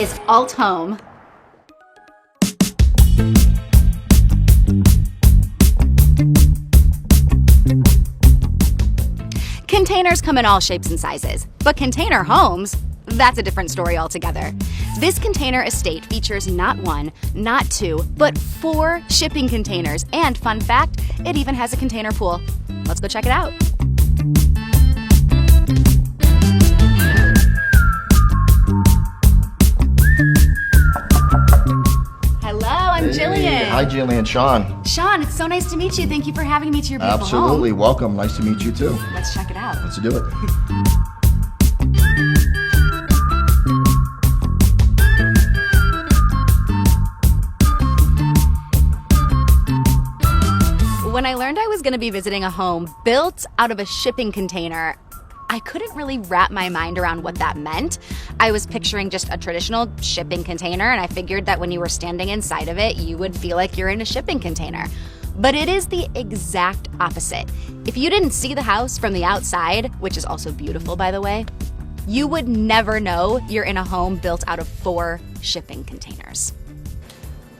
Is Alt Home. Containers come in all shapes and sizes, but container homes, that's a different story altogether. This container estate features not one, not two, but 4 shipping containers, and fun fact, it even has a container pool. Let's go check it out. I'm Jillian. Hi, Jillian. Sean. Sean, it's so nice to meet you. Thank you for having me to your beautiful home. Absolutely. Welcome. Nice to meet you, too. Let's check it out. Let's do it. When I learned I was going to be visiting a home built out of a shipping container, I couldn't really wrap my mind around what that meant. I was picturing just a traditional shipping container, and I figured that when you were standing inside of it, you would feel like you're in a shipping container. But it is the exact opposite. If you didn't see the house from the outside, which is also beautiful, by the way, you would never know you're in a home built out of 4 shipping containers.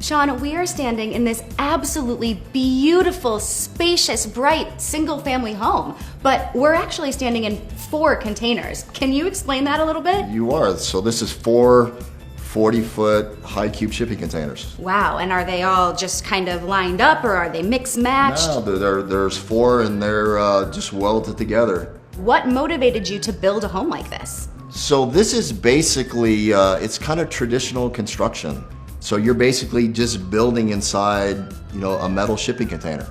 Sean, we are standing in this absolutely beautiful, spacious, bright, single-family home, but we're actually standing in 4 containers. Can you explain that a little bit? You are. So this is 4 40-foot high cube shipping containers. Wow, and are they all just kind of lined up, or are they mix-matched? No, there's 4, and they're just welded together. What motivated you to build a home like this? So this is basically, it's kind of traditional construction. So you're basically just building inside, a metal shipping container.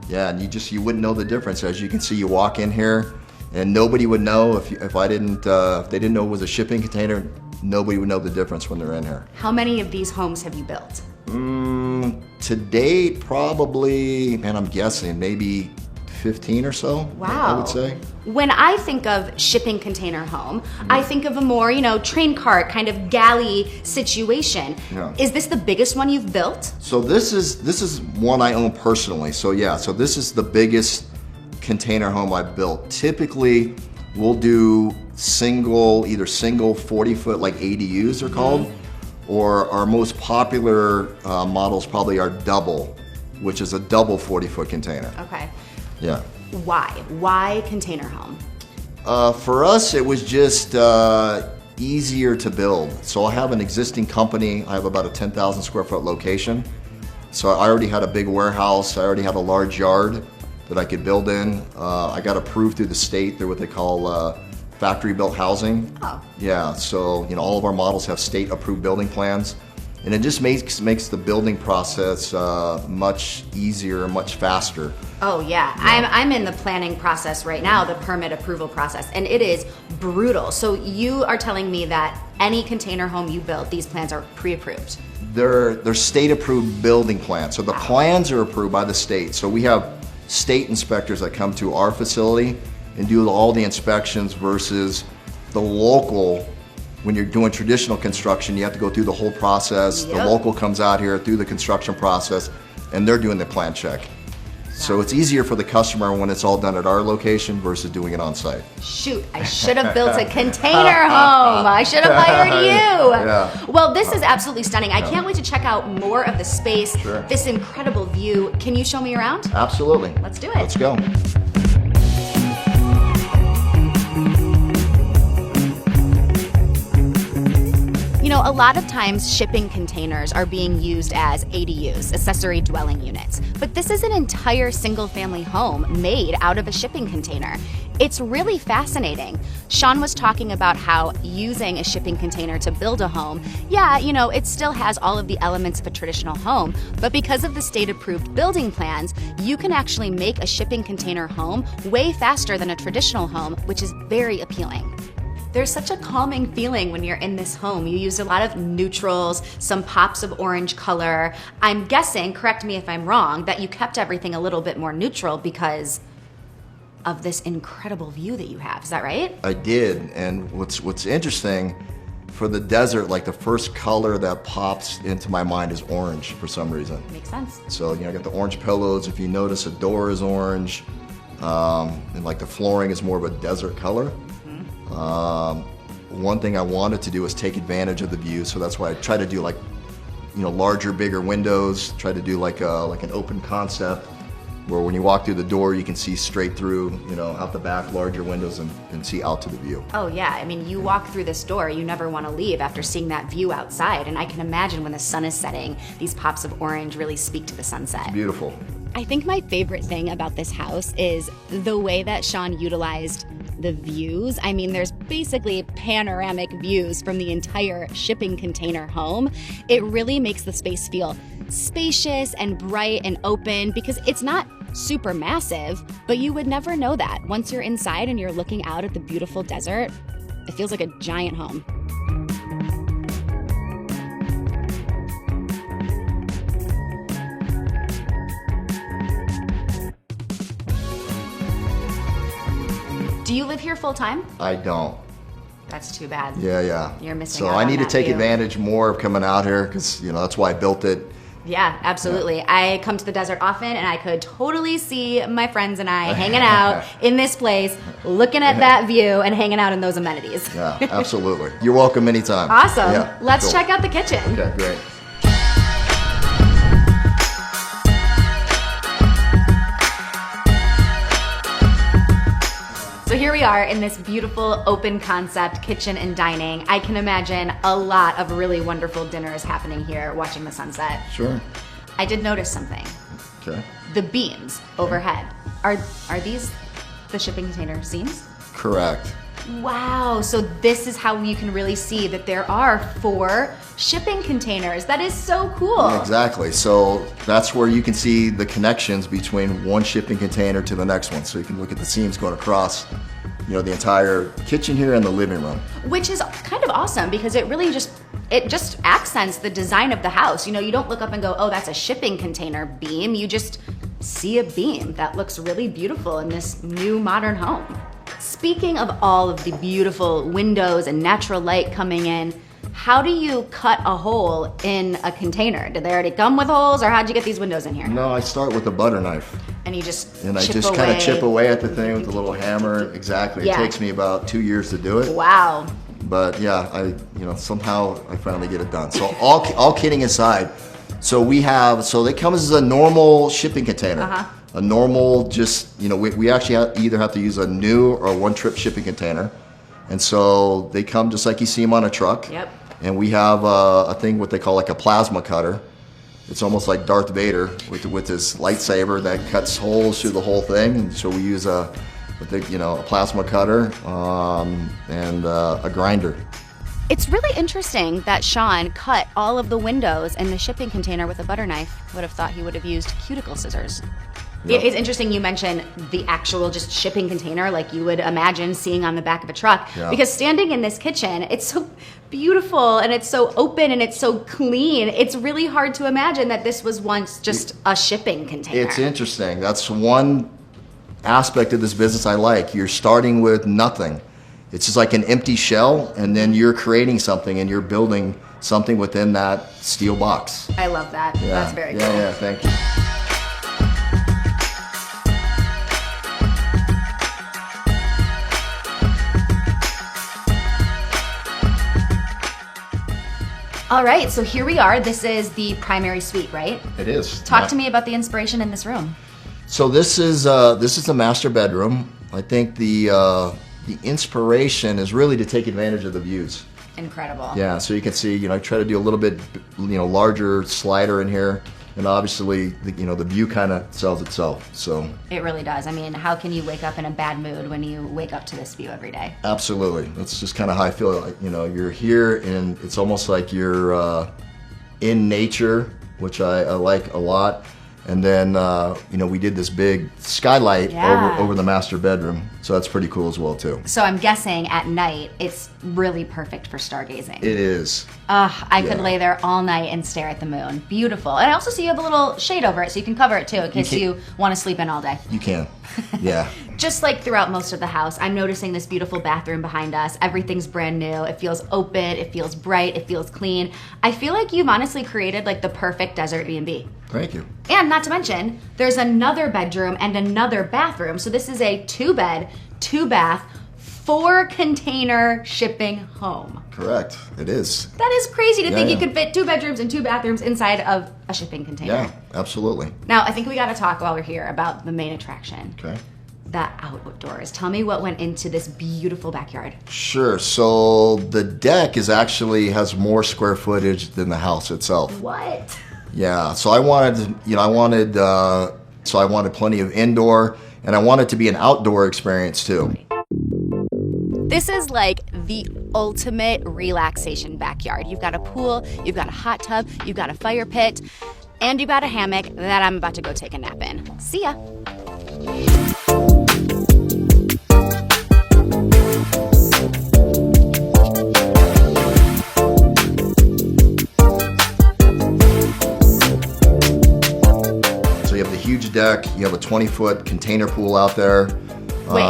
Yeah, and you wouldn't know the difference. As you can see, you walk in here, and nobody would know if they didn't know it was a shipping container. Nobody would know the difference when they're in here. How many of these homes have you built? To date, probably, I'm guessing maybe 15 or so. Wow. I would say. When I think of shipping container home, I think of a more, train cart kind of galley situation. Yeah. Is this the biggest one you've built? So this is one I own personally. So yeah, so this is the biggest container home I've built. Typically, we'll do either single 40-foot like ADUs they're called, or our most popular models probably are double, which is a double 40-foot container. Okay. Yeah. Why? Why container home? For us, it was just easier to build. So I have an existing company. I have about a 10,000 square foot location. So I already had a big warehouse. I already had a large yard that I could build in. I got approved through the state. They're what they call factory built housing. Oh. Yeah, so all of our models have state approved building plans. And it just makes the building process much easier, much faster. Oh yeah, I'm in the planning process right now, the permit approval process, and it is brutal. So you are telling me that any container home you build, these plans are pre-approved? They're state approved building plans. So the plans are approved by the state. So we have state inspectors that come to our facility and do all the inspections versus the local. When you're doing traditional construction, you have to go through the whole process. Yep. The local comes out here through the construction process, and they're doing the plan check. So it's easier for the customer when it's all done at our location versus doing it on site. Shoot, I should have built a container home. I should have hired you. Yeah. Well, this is absolutely stunning. I can't wait to check out more of the space, Sure. This incredible view. Can you show me around? Absolutely. Let's do it. Let's go. A lot of times shipping containers are being used as ADUs, accessory dwelling units, but this is an entire single-family home made out of a shipping container. It's really fascinating. Sean was talking about how using a shipping container to build a home, it still has all of the elements of a traditional home, but because of the state-approved building plans, you can actually make a shipping container home way faster than a traditional home, which is very appealing. There's such a calming feeling when you're in this home. You used a lot of neutrals, some pops of orange color. I'm guessing, correct me if I'm wrong, that you kept everything a little bit more neutral because of this incredible view that you have. Is that right? I did, and what's interesting, for the desert, like the first color that pops into my mind is orange for some reason. Makes sense. So, I got the orange pillows. If you notice, the door is orange. And like the flooring is more of a desert color. one thing I wanted to do was take advantage of the view, so that's why I try to do like, larger, bigger windows, try to do like an open concept, where when you walk through the door, you can see straight through, out the back, larger windows, and see out to the view. Oh yeah, I mean, you walk through this door, you never want to leave after seeing that view outside, and I can imagine when the sun is setting, these pops of orange really speak to the sunset. It's beautiful. I think my favorite thing about this house is the way that Sean utilized the views. I mean, there's basically panoramic views from the entire shipping container home. It really makes the space feel spacious and bright and open because it's not super massive, but you would never know that. Once you're inside and you're looking out at the beautiful desert, it feels like a giant home. Do you live here full time? I don't. That's too bad. Yeah. You're missing so out I on need to that take view. advantage more of coming out here because, that's why I built it. Yeah, absolutely. Yeah. I come to the desert often and I could totally see my friends and I hanging out in this place, looking at that view and hanging out in those amenities. Yeah, absolutely. You're welcome anytime. Awesome. Yeah, Let's cool. check out the kitchen. Okay, great. So here we are in this beautiful open concept kitchen and dining. I can imagine a lot of really wonderful dinners happening here watching the sunset. Sure. I did notice something. Okay. The beams overhead. Are these the shipping container seams? Correct. Wow, so this is how you can really see that there are 4 shipping containers. That is so cool. Yeah, exactly. So that's where you can see the connections between one shipping container to the next one. So you can look at the seams going across, the entire kitchen here and the living room. Which is kind of awesome because it really just accents the design of the house. You don't look up and go, oh, that's a shipping container beam. You just see a beam that looks really beautiful in this new modern home. Speaking of all of the beautiful windows and natural light coming in, how do you cut a hole in a container? Did they already come with holes, or how'd you get these windows in here? No, I start with a butter knife. And you just And I chip just away. kind of chip away at the thing with a little hammer. Exactly. Yeah. It takes me about 2 years to do it. Wow. But yeah, somehow I finally get it done. So all kidding aside, so they come as a normal shipping container. Uh-huh. A normal, just, we actually either have to use a new or one-trip shipping container. And so they come just like you see them on a truck. Yep. And we have a thing, what they call like a plasma cutter. It's almost like Darth Vader with his lightsaber that cuts holes through the whole thing. And so we use a plasma cutter and a grinder. It's really interesting that Sean cut all of the windows in the shipping container with a butter knife. Would have thought he would have used cuticle scissors. Yep. It's interesting you mentioned the actual just shipping container like you would imagine seeing on the back of a truck. Yeah. Because standing in this kitchen, it's so beautiful and it's so open and it's so clean. It's really hard to imagine that this was once just a shipping container. It's interesting. That's one aspect of this business I like. You're starting with nothing. It's just like an empty shell, and then you're creating something and you're building something within that steel box. I love that. Yeah. That's very cool. Yeah, thank you. All right, so here we are. This is the primary suite, right? It is. Talk to me about the inspiration in this room. So this is the master bedroom. I think the inspiration is really to take advantage of the views. Incredible. Yeah, so you can see, I try to do a little bit, larger slider in here, and obviously, the view kind of sells itself. So It really does. I mean, how can you wake up in a bad mood when you wake up to this view every day? absolutely, that's just kind of how I feel. Like, you're here, and it's almost like you're in nature, which I like a lot. And then, we did this big skylight Yeah. over the master bedroom, so that's pretty cool as well too. So I'm guessing at night it's really perfect for stargazing. It is. I could Yeah. lay there all night and stare at the moon. Beautiful. And I also see you have a little shade over it so you can cover it too in case you want to sleep in all day. You can. Yeah. Just like throughout most of the house, I'm noticing this beautiful bathroom behind us. Everything's brand new. It feels open, it feels bright, it feels clean. I feel like you've honestly created like the perfect desert B&B. Thank you. And not to mention, there's another bedroom and another bathroom. So this is a 2-bed, 2-bath, 4-container shipping home. Correct. It is. That is crazy to think yeah. you could fit 2 bedrooms and 2 bathrooms inside of a shipping container. Yeah, absolutely. Now, I think we got to talk while we're here about the main attraction. Okay. The outdoors. Tell me what went into this beautiful backyard. Sure. So the deck has more square footage than the house itself. What? Yeah. So I wanted plenty of indoor, and I wanted to be an outdoor experience too. This is like the ultimate relaxation backyard. You've got a pool, you've got a hot tub, you've got a fire pit, and you've got a hammock that I'm about to go take a nap in. See ya. So you have the huge deck, you have a 20-foot container pool out there. Wait,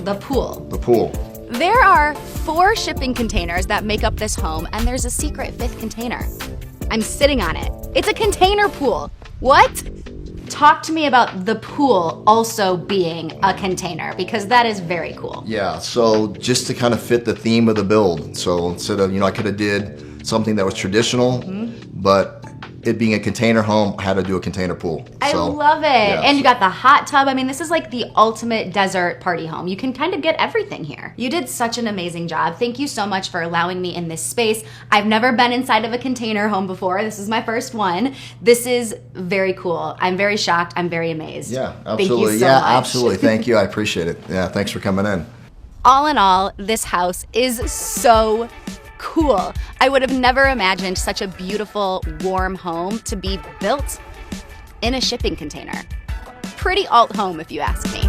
the pool. The pool. There are 4 shipping containers that make up this home, and there's a secret 5th container. I'm sitting on it. It's a container pool. What? Talk to me about the pool also being a container, because that is very cool. Yeah, so just to kind of fit the theme of the build. So instead of, I could have did something that was traditional, but it being a container home, I had to do a container pool. I love it. Yeah, and you got the hot tub. I mean, this is like the ultimate desert party home. You can kind of get everything here. You did such an amazing job. Thank you so much for allowing me in this space. I've never been inside of a container home before. This is my first one. This is very cool. I'm very shocked. I'm very amazed. Yeah, absolutely. Thank you so yeah, much. absolutely. Thank you. I appreciate it. Yeah, thanks for coming in. All in all, this house is so cool. I would have never imagined such a beautiful, warm home to be built in a shipping container. Pretty alt home, if you ask me.